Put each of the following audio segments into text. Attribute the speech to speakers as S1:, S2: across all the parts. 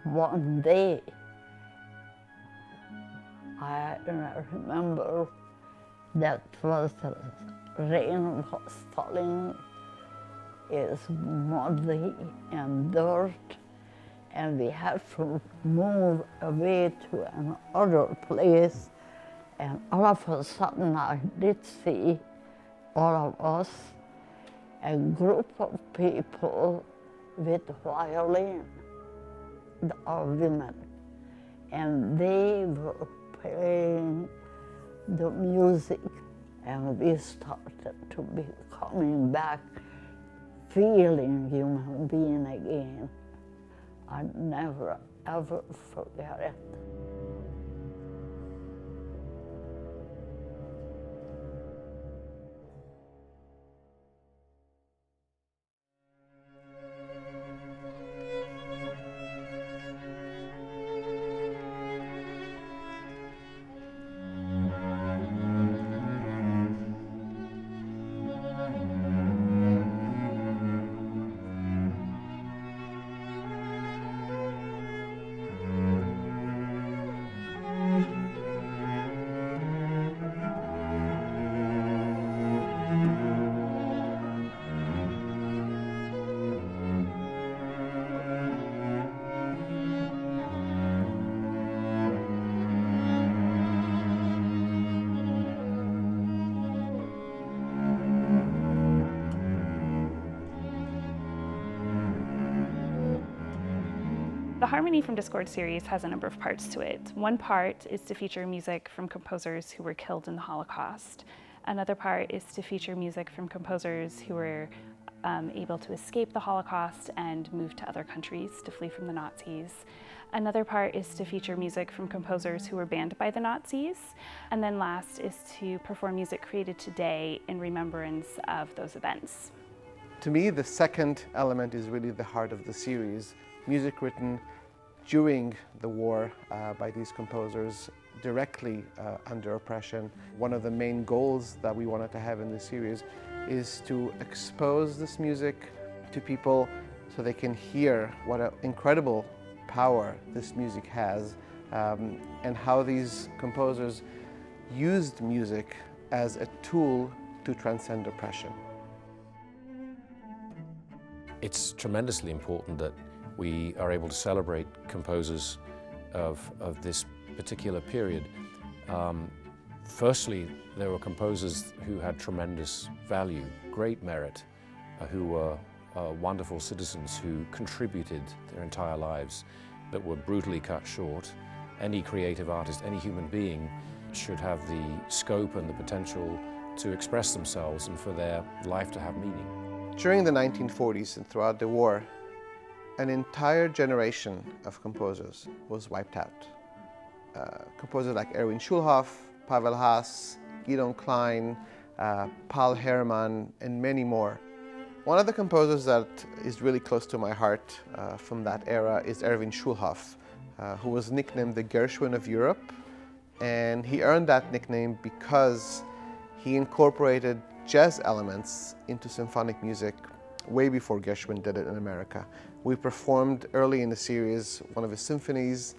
S1: one day, I remember that was rain was falling, it's muddy and dirt, and we had to move away to another place. And all of a sudden I did see all of us, a group of people with violin, or women, and they were playing the music, and we started to be coming back, feeling human being again. I never, ever forget it.
S2: The Harmony from Discord series has a number of parts to it. One part is to feature music from composers who were killed in the Holocaust. Another part is to feature music from composers who were able to escape the Holocaust and move to other countries to flee from the Nazis. Another part is to feature music from composers who were banned by the Nazis. And then last is to perform music created today in remembrance of those events.
S3: To me, the second element is really the heart of the series. Music written during the war by these composers directly under oppression. One of the main goals that we wanted to have in this series is to expose this music to people so they can hear what an incredible power this music has and how these composers used music as a tool to transcend oppression.
S4: It's tremendously important that we are able to celebrate composers of this particular period. Firstly, there were composers who had tremendous value, great merit, who were wonderful citizens who contributed their entire lives that were brutally cut short. Any creative artist, any human being should have the scope and the potential to express themselves and for their life to have meaning.
S3: During the 1940s and throughout the war, an entire generation of composers was wiped out. Composers like Erwin Schulhoff, Pavel Haas, Gideon Klein, Paul Herrmann, and many more. One of the composers that is really close to my heart from that era is Erwin Schulhoff, who was nicknamed the Gershwin of Europe. And he earned that nickname because he incorporated jazz elements into symphonic music way before Gershwin did it in America. We performed early in the series one of his symphonies,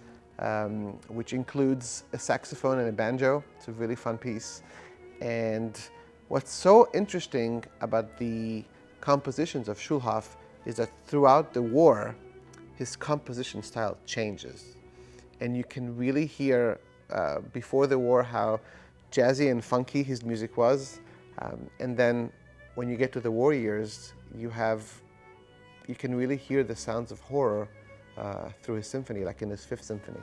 S3: which includes a saxophone and a banjo. It's a really fun piece. And what's so interesting about the compositions of Schulhoff is that throughout the war, his composition style changes. And you can really hear before the war how jazzy and funky his music was. And then when you get to the war years, you can really hear the sounds of horror through his symphony, like in his Fifth Symphony.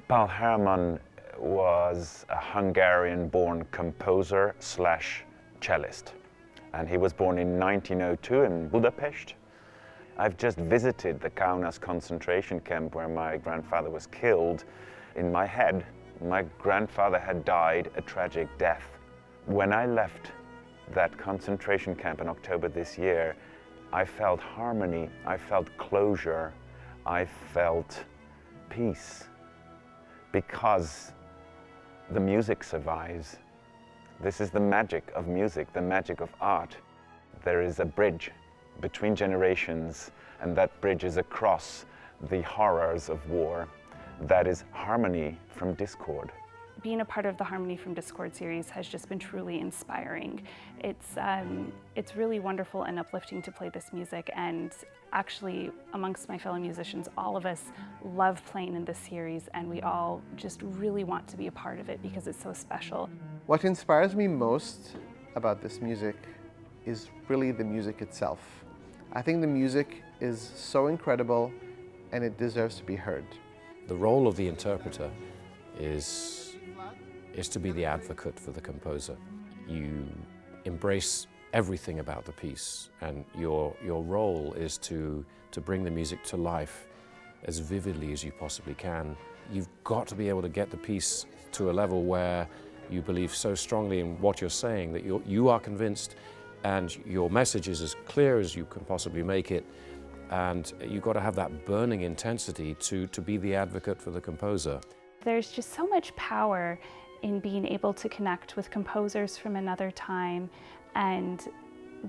S5: Paul Herrmann was a Hungarian-born composer slash cellist. And he was born in 1902 in Budapest. I've just visited the Kaunas concentration camp where my grandfather was killed. In my head, my grandfather had died a tragic death. When I left that concentration camp in October this year, I felt harmony, I felt closure, I felt peace, because the music survives. This is the magic of music, the magic of art. There is a bridge between generations, and that bridge is across the horrors of war. That is harmony from discord.
S2: Being a part of the Harmony from Discord series has just been truly inspiring. It's really wonderful and uplifting to play this music, and actually amongst my fellow musicians, all of us love playing in this series, and we all just really want to be a part of it because it's so special.
S3: What inspires me most about this music is really the music itself. I think the music is so incredible and it deserves to be heard.
S4: The role of the interpreter is to be the advocate for the composer. You embrace everything about the piece, and your role is to bring the music to life as vividly as you possibly can. You've got to be able to get the piece to a level where you believe so strongly in what you're saying that you are convinced, and your message is as clear as you can possibly make it, and you've got to have that burning intensity to be the advocate for the composer.
S2: There's just so much power in being able to connect with composers from another time and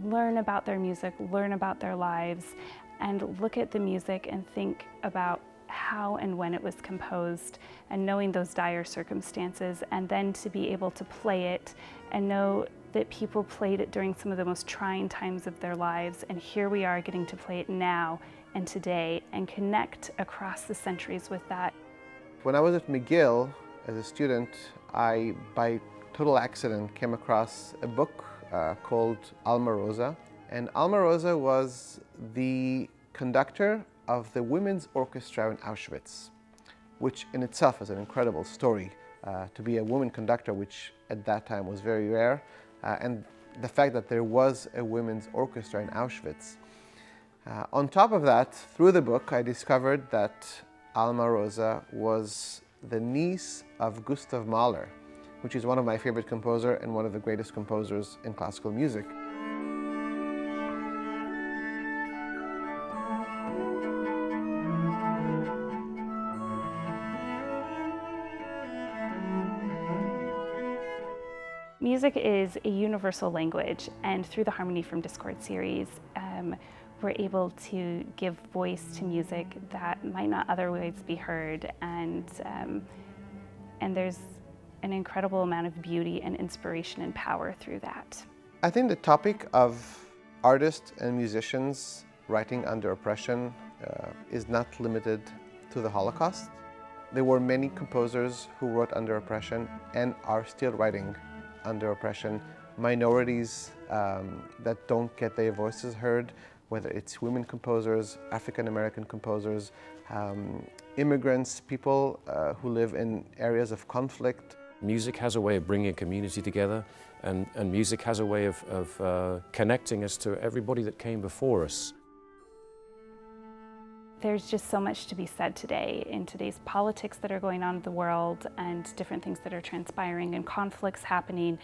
S2: learn about their music, learn about their lives, and look at the music and think about how and when it was composed, and knowing those dire circumstances, and then to be able to play it and know that people played it during some of the most trying times of their lives, and here we are getting to play it now and today and connect across the centuries with that.
S3: When I was at McGill as a student, I, by total accident, came across a book called Alma Rosa. And Alma Rosa was the conductor of the women's orchestra in Auschwitz, which in itself is an incredible story. To be a woman conductor, which at that time was very rare, and the fact that there was a women's orchestra in Auschwitz. On top of that, through the book, I discovered that Alma Rosa was the niece of Gustav Mahler, which is one of my favorite composers and one of the greatest composers in classical music.
S2: Music is a universal language, and through the Harmony from Discord series, we're able to give voice to music that might not otherwise be heard, and there's an incredible amount of beauty and inspiration and power through that.
S3: I think the topic of artists and musicians writing under oppression is not limited to the Holocaust. There were many composers who wrote under oppression and are still writing under oppression. Minorities that don't get their voices heard, whether it's women composers, African American composers, immigrants, people who live in areas of conflict.
S4: Music has a way of bringing a community together, and music has a way of connecting us to everybody that came before us.
S2: There's just so much to be said today in today's politics that are going on in the world, and different things that are transpiring and conflicts happening.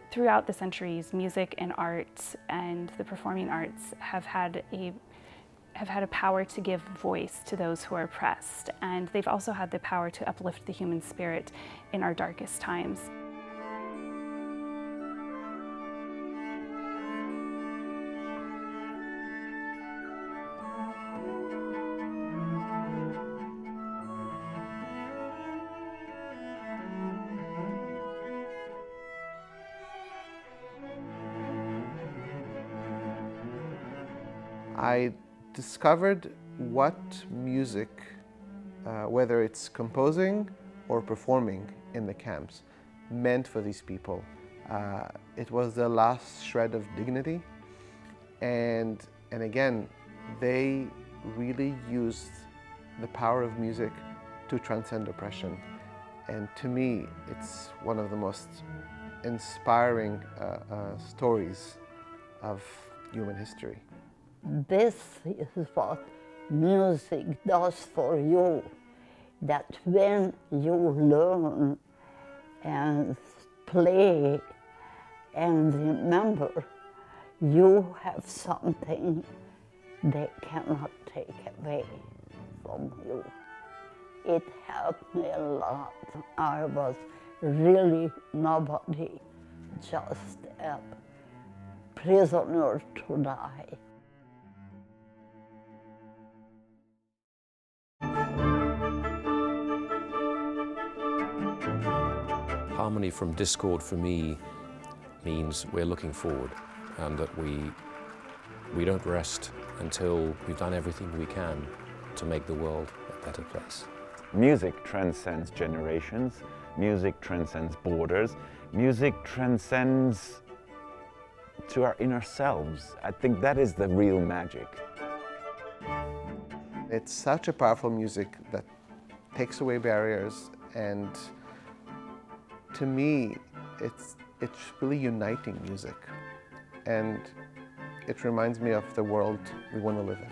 S2: Throughout the centuries, music and art and the performing arts have had a power to give voice to those who are oppressed, and they've also had the power to uplift the human spirit in our darkest times.
S3: I discovered what music, whether it's composing or performing in the camps, meant for these people. It was the last shred of dignity, and again, they really used the power of music to transcend oppression. And to me, it's one of the most inspiring stories of human history.
S1: This is what music does for you, that when you learn and play and remember, you have something they cannot take away from you. It helped me a lot. I was really nobody, just a prisoner to die.
S4: harmony from discord for me means we're looking forward, and that we don't rest until we've done everything we can to make the world a better place.
S5: Music transcends generations, music transcends borders, music transcends to our inner selves. I think that is the real magic.
S3: It's such a powerful music that takes away barriers, and to me, it's really uniting music, and it reminds me of the world we want to live in.